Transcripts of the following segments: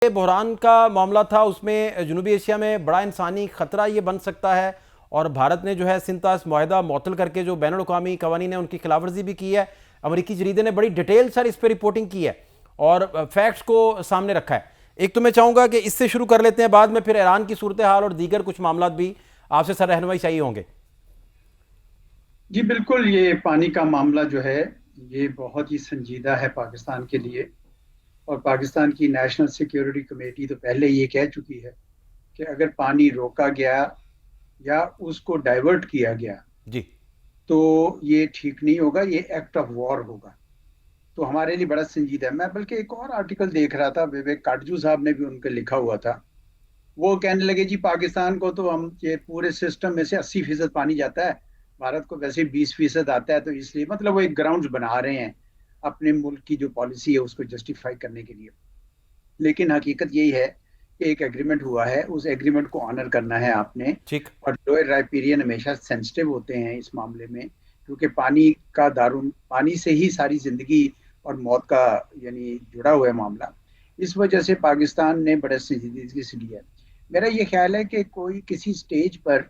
बहरान का मामला था, उसमें जनूबी एशिया में बड़ा इंसानी खतरा ये बन सकता है और भारत ने जो है सिंतास मुआहदा मुअत्तल करके जो बैनुल अक़वामी कवानीन है उनकी खिलाफवर्जी भी की है। अमरीकी जरीदे ने बड़ी डिटेल सर इस पर रिपोर्टिंग की है और फैक्ट्स को सामने रखा है। एक तो मैं चाहूँगा कि इससे शुरू कर लेते हैं, बाद में फिर ईरान की सूरत हाल और दीगर कुछ मामला भी आपसे सर रहनुमाई चाहिए होंगे। जी बिल्कुल, ये पानी का मामला जो है ये बहुत ही संजीदा है पाकिस्तान के लिए। और पाकिस्तान की नेशनल सिक्योरिटी कमेटी तो पहले ये कह चुकी है कि अगर पानी रोका गया या उसको डाइवर्ट किया गया जी तो ये ठीक नहीं होगा, ये एक्ट ऑफ वॉर होगा। तो हमारे लिए बड़ा संजीदा है। मैं बल्कि एक और आर्टिकल देख रहा था, विवेक काटजू साहब ने भी उनके लिखा हुआ था। वो कहने लगे जी पाकिस्तान को तो हम ये पूरे सिस्टम में से 80% पानी जाता है, भारत को वैसे 20% आता है, तो इसलिए मतलब वो एक ग्राउंड बना रहे हैं अपने मुल्क की जो पॉलिसी है उसको जस्टिफाई करने के लिए। लेकिन हकीकत यही है कि एक एग्रीमेंट हुआ है, उस एग्रीमेंट को ऑनर करना है आपने। ठीक। और लोअर राइपेरियन हमेशा सेंसिटिव होते हैं इस मामले में, क्योंकि पानी का दारुन, पानी से ही सारी जिंदगी और मौत का यानी जुड़ा हुआ है मामला। इस वजह से पाकिस्तान ने बड़े संजीदगी से लिया है। मेरा ये ख्याल है कि कोई किसी स्टेज पर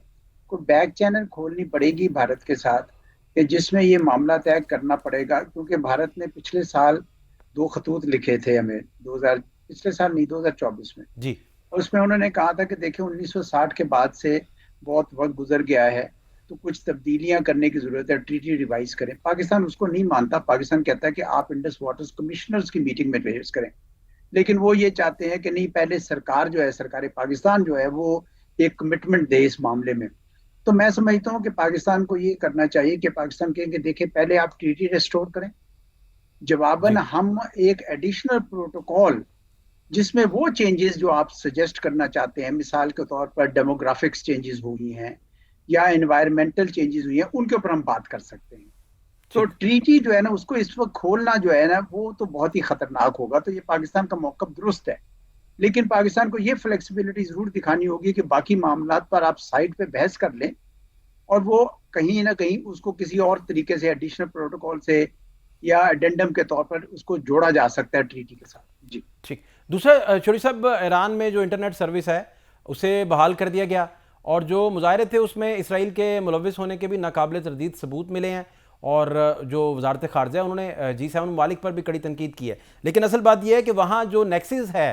कोई बैक चैनल खोलनी पड़ेगी भारत के साथ, कि जिसमें ये मामला तय करना पड़ेगा, क्योंकि भारत ने पिछले साल दो खतूत लिखे थे हमें, 2000, पिछले साल नहीं 2024 में। जी और उसमें उन्होंने कहा था कि देखिए 1960 के बाद से बहुत वक्त गुजर गया है, तो कुछ तब्दीलियां करने की जरूरत है, ट्रीटी रिवाइज करें। पाकिस्तान उसको नहीं मानता। पाकिस्तान कहता है कि आप इंडस वाटर्स कमिश्नर्स की मीटिंग में पेश करें। लेकिन वो ये चाहते हैं कि नहीं, पहले सरकार जो है, सरकार पाकिस्तान जो है वो एक कमिटमेंट दे इस मामले में। तो मैं समझता हूँ कि पाकिस्तान को ये करना चाहिए कि पाकिस्तान कहें कि देखिए पहले आप ट्रीटी रेस्टोर करें, जवाबन जी हम एक एडिशनल प्रोटोकॉल जिसमें वो चेंजेस जो आप सजेस्ट करना चाहते हैं, मिसाल के तौर पर डेमोग्राफिक्स चेंजेस हुई हैं या एनवायरमेंटल चेंजेस हुई हैं, उनके ऊपर हम बात कर सकते हैं। तो ठीक। ट्रीटी जो है ना उसको इस वक्त खोलना जो है ना वो तो बहुत ही खतरनाक होगा। तो ये पाकिस्तान का मौकफ दुरुस्त है, लेकिन पाकिस्तान को ये फ्लेक्सिबिलिटी जरूर दिखानी होगी कि बाकी मामला पर आप साइड पे बहस कर लें और वो कहीं ना कहीं उसको किसी और तरीके से एडिशनल प्रोटोकॉल से या एडेंडम के तौर पर उसको जोड़ा जा सकता है ट्रीटी के साथ। जी ठीक। दूसरा चौधरी साहब, ईरान में जो इंटरनेट सर्विस है उसे बहाल कर दिया गया और जो मुजाहरे थे उसमें इसराइल के मुलविस होने के भी नाकाबिल तरदीद सबूत मिले हैं और जो वजारत खारजा है उन्होंने G7 ममालिक पर भी कड़ी तनकीद की है। लेकिन असल बात यह है कि वहाँ जो नेक्सिस है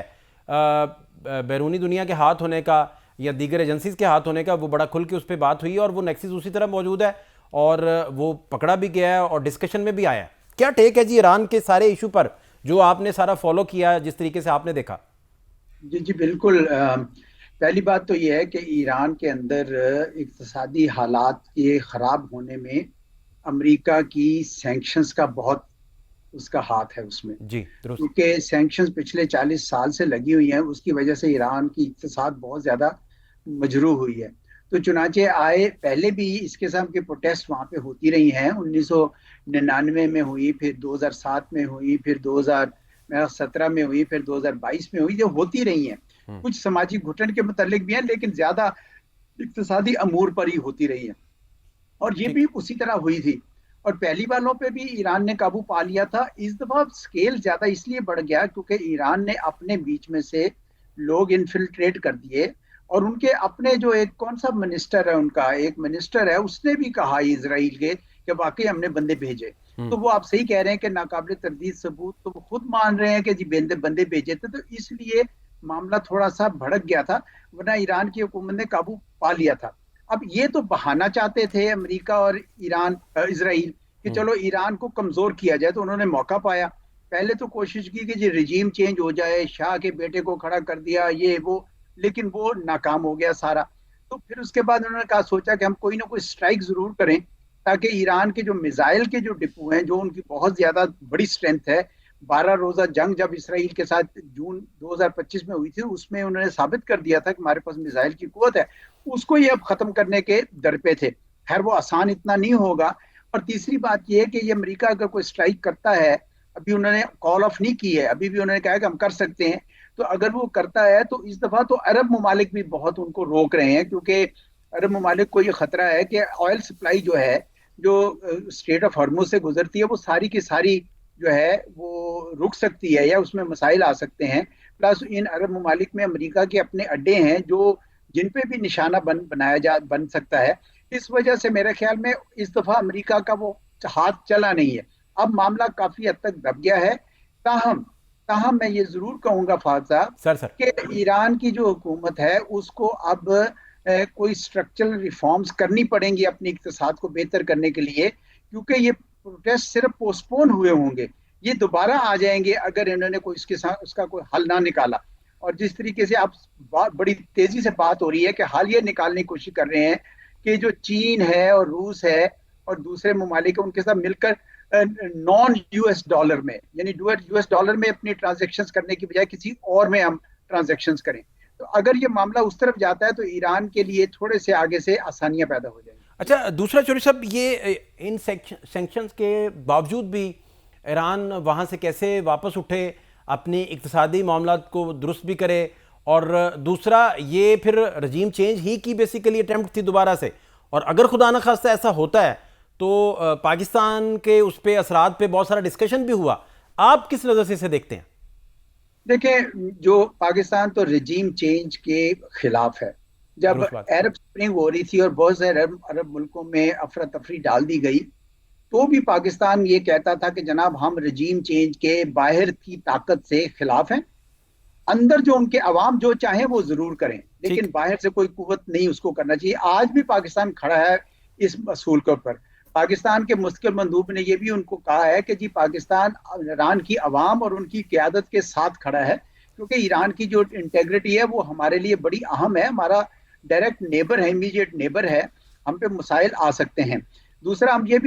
बैरूनी दुनिया के हाथ होने का या दीगर एजेंसीज के हाथ होने का, वो बड़ा खुल के उस पर बात हुई और वो नेक्सिस उसी तरह मौजूद है और वो पकड़ा भी गया है और डिस्कशन में भी आया है। क्या टेक है जी ईरान के सारे इशू पर, जो आपने सारा फॉलो किया जिस तरीके से आपने देखा? जी जी बिल्कुल। पहली बात तो यह है कि ईरान के अंदर इक्तिसादी हालात के ख़राब होने में अमेरिका की सैंक्शंस का बहुत उसका हाथ है उसमें। जी दुरुस्त। क्योंकि सैंक्शंस पिछले 40 साल से लगी हुई हैं, उसकी वजह से ईरान की इक्तिसाद बहुत ज़्यादा मजरूह हुई है। तो चुनाचे आए, पहले भी इस किस्म के प्रोटेस्ट वहाँ पे होती रही हैं। 1999 में हुई, फिर 2007 में हुई, फिर 2017 में हुई, फिर 2022 में हुई, जो होती रही हैं। कुछ समाजी घुटन के मुतल्लिक भी हैं, लेकिन ज्यादा इक्तिसादी अमूर पर ही होती रही है। और ये ठीक। भी उसी तरह हुई थी। और पहली वालों पे भी ईरान ने काबू पा लिया था। इस दफा स्केल ज्यादा इसलिए बढ़ गया क्योंकि ईरान ने अपने बीच में से लोग इन्फिल्ट्रेट कर दिए। और उनके अपने जो एक कौन सा मिनिस्टर है, उनका एक मिनिस्टर है, उसने भी कहा इसराइल के कि वाकई हमने बंदे भेजे। तो वो आप सही कह रहे हैं कि नाकाबिल तरदीद सबूत तो वो खुद मान रहे हैं कि जी बंदे बंदे भेजे थे। तो इसलिए मामला थोड़ा सा भड़क गया था, वरना ईरान की हुकूमत ने काबू पा लिया था। अब ये तो बहाना चाहते थे अमेरिका और ईरान, इसराइल, कि चलो ईरान को कमजोर किया जाए। तो उन्होंने मौका पाया। पहले तो कोशिश की कि जी रिजीम चेंज हो जाए, शाह के बेटे को खड़ा कर दिया, ये वो, लेकिन वो नाकाम हो गया सारा। तो फिर उसके बाद उन्होंने कहा, सोचा कि हम कोई ना कोई स्ट्राइक जरूर करें, ताकि ईरान के जो मिसाइल के जो डिपो हैं, जो उनकी बहुत ज्यादा बड़ी स्ट्रेंथ है। 12 रोजा जंग जब इसराइल के साथ जून 2025 में हुई थी, उसमें उन्होंने साबित कर दिया था कि हमारे पास मिसाइल की कुवत है। उसको ये अब खत्म करने के दर पे थे। खैर वो आसान इतना नहीं होगा। और तीसरी बात यह है कि ये अमेरिका अगर कोई स्ट्राइक करता है, अभी उन्होंने कॉल ऑफ नहीं की है, अभी भी उन्होंने कहा है कि हम कर सकते हैं। तो अगर वो करता है तो इस दफा तो अरब ममालिक भी बहुत उनको रोक रहे हैं, क्योंकि अरब ममालिक को ये खतरा है कि ऑयल सप्लाई जो है, जो स्ट्रेट ऑफ हॉर्मुज से गुजरती है, वो सारी की सारी जो है वो रुक सकती है या उसमें मसाइल आ सकते हैं। प्लस इन अरब ममालिक में अमेरिका के अपने अड्डे हैं जो जिन पे भी निशाना बन सकता है। इस वजह से मेरे ख्याल में इस दफा अमेरिका का वो हाथ चला नहीं है। अब मामला काफी हद तक दब गया है। ताहम ताहम मैं ये जरूर कहूंगा फाद साहब सर सर कि ईरान की जो हुकूमत है उसको अब कोई स्ट्रक्चरल रिफॉर्म्स करनी पड़ेंगी अपने इक्तिसाद को बेहतर करने के लिए, क्योंकि ये प्रोटेस्ट सिर्फ पोस्टपोन हुए होंगे, ये दोबारा आ जाएंगे अगर इन्होंने कोई इसके साथ उसका कोई हल ना निकाला। और जिस तरीके से आप बड़ी तेजी से बात हो रही है कि हल ये निकालने की कोशिश कर रहे हैं कि जो चीन है और रूस है और दूसरे ममालिक है उनके साथ मिलकर नॉन यूएस डॉलर में, यानी यूएस डॉलर में अपनी ट्रांजेक्शन्स करने की बजाय किसी और में हम ट्रांजेक्शन्स करें। तो अगर ये मामला उस तरफ जाता है तो ईरान के लिए थोड़े से आगे से आसानियां पैदा हो जाएंगी। अच्छा, दूसरा चौधरी साहब, ये इन सैंक्शंस के बावजूद भी ईरान वहाँ से कैसे वापस उठे, अपनी इक्तिसादी मामलात को दुरुस्त भी करे, और दूसरा ये फिर रजीम चेंज ही की बेसिकली अटेम्प्ट थी दोबारा से, और अगर खुदा न खास्ता ऐसा होता है तो पाकिस्तान के उस पे असरात पे बहुत सारा डिस्कशन भी हुआ। आप किस नज़र से इसे देखते हैं? देखें, जो पाकिस्तान तो रजीम चेंज के खिलाफ है। जब अरब स्प्रिंग हो रही थी और बहुत सारे अरब मुल्कों में अफरा तफरी डाल दी गई, तो भी पाकिस्तान ये कहता था कि जनाब हम रजीम चेंज के बाहर की ताकत से खिलाफ हैं, अंदर जो उनके अवाम जो चाहे वो जरूर करें, लेकिन बाहर से कोई कुव्वत नहीं उसको करना चाहिए। आज भी पाकिस्तान खड़ा है इस असूल के ऊपर। पाकिस्तान के मुस्तकिल मंदूब ने यह भी उनको कहा है कि जी पाकिस्तान ईरान की अवाम और उनकी क़यादत के साथ खड़ा है, क्योंकि ईरान की जो इंटेग्रिटी है वो हमारे लिए बड़ी अहम है। हमारा डायरेक्ट नेबर है, इमीडिएट नेबर है, हम पे मसाइल आ सकते हैं। तीसरा हम ये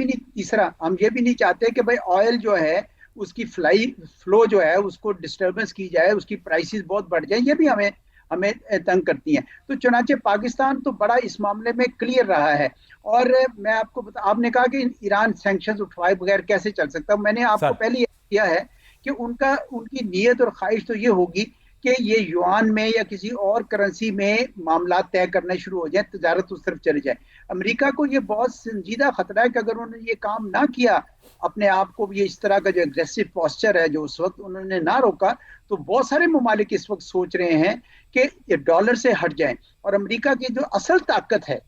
भी नहीं चाहते कि भाई ऑयल जो है उसकी फ्लो जो है उसको डिस्टर्बेंस की जाए, उसकी प्राइसेस बहुत बढ़ जाए, ये भी हमें तंग करती हैं। तो चुनाचे पाकिस्तान तो बड़ा इस मामले में क्लियर रहा है। और मैं आपको आपने कहा कि ईरान सैंक्शंस उठवाए बगैर कैसे चल सकता, मैंने आपको पहले किया है कि उनकी नीयत और ख्वाहिश तो ये होगी कि ये युआन में या किसी और करेंसी में मामला तय करने शुरू हो जाए, तजारत उस तरफ चले जाए। अमेरिका को ये बहुत संजीदा खतरा है कि अगर उन्होंने ये काम ना किया, अपने आप को ये इस तरह का जो एग्रेसिव पोस्चर है जो उस वक्त उन्होंने ना रोका, तो बहुत सारे ममालिक इस वक्त सोच रहे हैं कि डॉलर से हट जाएं। और अमेरिका की जो असल ताकत है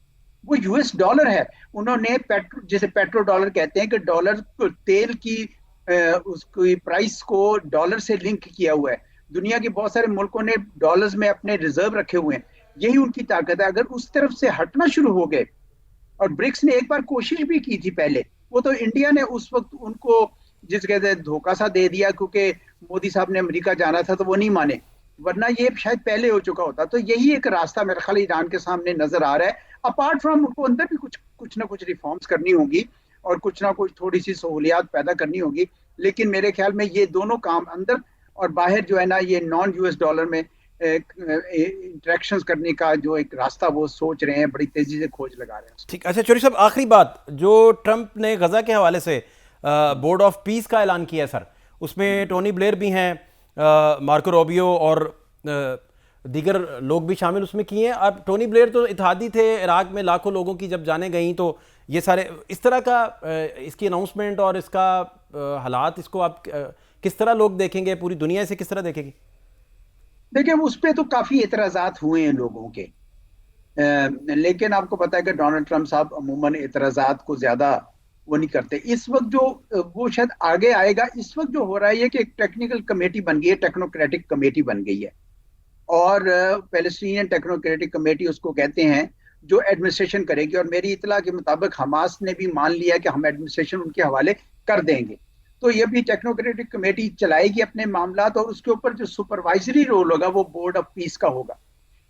वो यूएस डॉलर है। उन्होंने जैसे पेट्रो डॉलर कहते हैं कि डॉलर तेल की उसकी प्राइस को डॉलर से लिंक किया हुआ है। दुनिया के बहुत सारे मुल्कों ने डॉलर्स में अपने रिजर्व रखे हुए हैं, यही उनकी ताकत है। अगर उस तरफ से हटना शुरू हो गए, और ब्रिक्स ने एक बार कोशिश भी की थी पहले, वो तो इंडिया ने उस वक्त उनको जिस कहते हैं धोखा सा दे दिया, क्योंकि मोदी साहब ने अमेरिका जाना था तो वो नहीं माने, वरना ये शायद पहले हो चुका होता। तो यही एक रास्ता मेरे ख्याल ईरान के सामने नजर आ रहा है। अपार्ट फ्रॉम उनको अंदर भी कुछ ना कुछ रिफॉर्म्स करनी होगी और कुछ ना कुछ थोड़ी सी सहूलियात पैदा करनी होगी। लेकिन मेरे ख्याल में ये दोनों काम अंदर और बाहर जो है ना, ये नॉन यूएस डॉलर में इंटरेक्शंस करने का जो एक रास्ता वो सोच रहे हैं, बड़ी तेजी से खोज लगा रहे हैं। ठीक। अच्छा चौधरी साहब, आखिरी बात, जो ट्रंप ने गजा के हवाले से बोर्ड ऑफ पीस का ऐलान किया सर, उसमें टोनी ब्लेयर भी हैं, मार्को रूबियो और दीगर लोग भी शामिल उसमें किए हैं। अब टोनी ब्लेयर तो इत्तेहादी थे, इराक में लाखों लोगों की जब जाने गई, तो ये सारे इस तरह का इसकी अनाउंसमेंट और इसका हालात, इसको आप किस तरह लोग देखेंगे, पूरी दुनिया इसे किस तरह देखेगी? देखिए, उस पर तो काफी एतराजात हुए हैं लोगों के, लेकिन आपको पता है कि डोनाल्ड ट्रंप साहब अमूमन एतराजात को ज्यादा वो नहीं करते। इस वक्त जो वो शायद आगे आएगा, इस वक्त जो हो रहा है कि एक टेक्निकल कमेटी बन गई है, टेक्नोक्रेटिक कमेटी बन गई है, और पैलेस्टीनियन टेक्नोक्रेटिक कमेटी उसको कहते हैं, जो एडमिनिस्ट्रेशन करेगी। और मेरी इतला के मुताबिक हमास ने भी मान लिया कि हम एडमिनिस्ट्रेशन उनके हवाले कर देंगे। तो ये भी टेक्नोक्रेटिक कमेटी चलाएगी अपने मामला, और उसके ऊपर जो सुपरवाइजरी रोल होगा वो बोर्ड ऑफ पीस का होगा।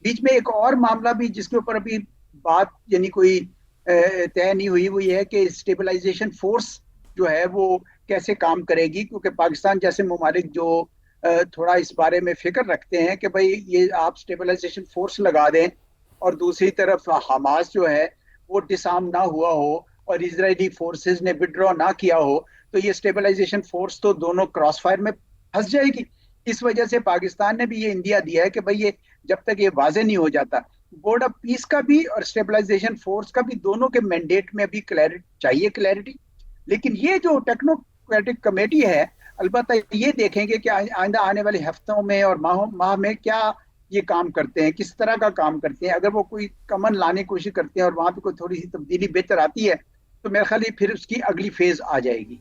बीच में एक और मामला भी जिसके ऊपर अभी बात यानी कोई तय नहीं हुई, वो ये है कि स्टेबलाइजेशन फोर्स जो है वो कैसे काम करेगी, क्योंकि पाकिस्तान जैसे ममालिक जो थोड़ा इस बारे में फिक्र रखते हैं कि भाई ये आप स्टेबलाइजेशन फोर्स लगा दें और दूसरी तरफ हमास जो है वो डिसआर्म ना हुआ हो और इजरायली फोर्सेस ने विड्रॉ ना किया हो, तो ये स्टेबलाइजेशन फोर्स तो दोनों क्रॉस फायर में फंस जाएगी। इस वजह से पाकिस्तान ने भी ये इंडिया दिया है कि भाई ये जब तक ये वाजे नहीं हो जाता, बोर्ड ऑफ पीस का भी और स्टेबलाइजेशन फोर्स का भी दोनों के मैंडेट में भी क्लैरिटी चाहिए, क्लैरिटी। लेकिन ये जो टेक्नोक्रेटिक कमेटी है, अलबत्ता ये देखेंगे कि आइंदा आने वाले हफ्तों में और माह में क्या ये काम करते हैं, किस तरह का काम करते हैं। अगर वो कोई कमन लाने की कोशिश करते हैं और वहां पे कोई थोड़ी सी तब्दीली बेहतर आती है, तो मेरे ख्याल फिर उसकी अगली फेज आ जाएगी।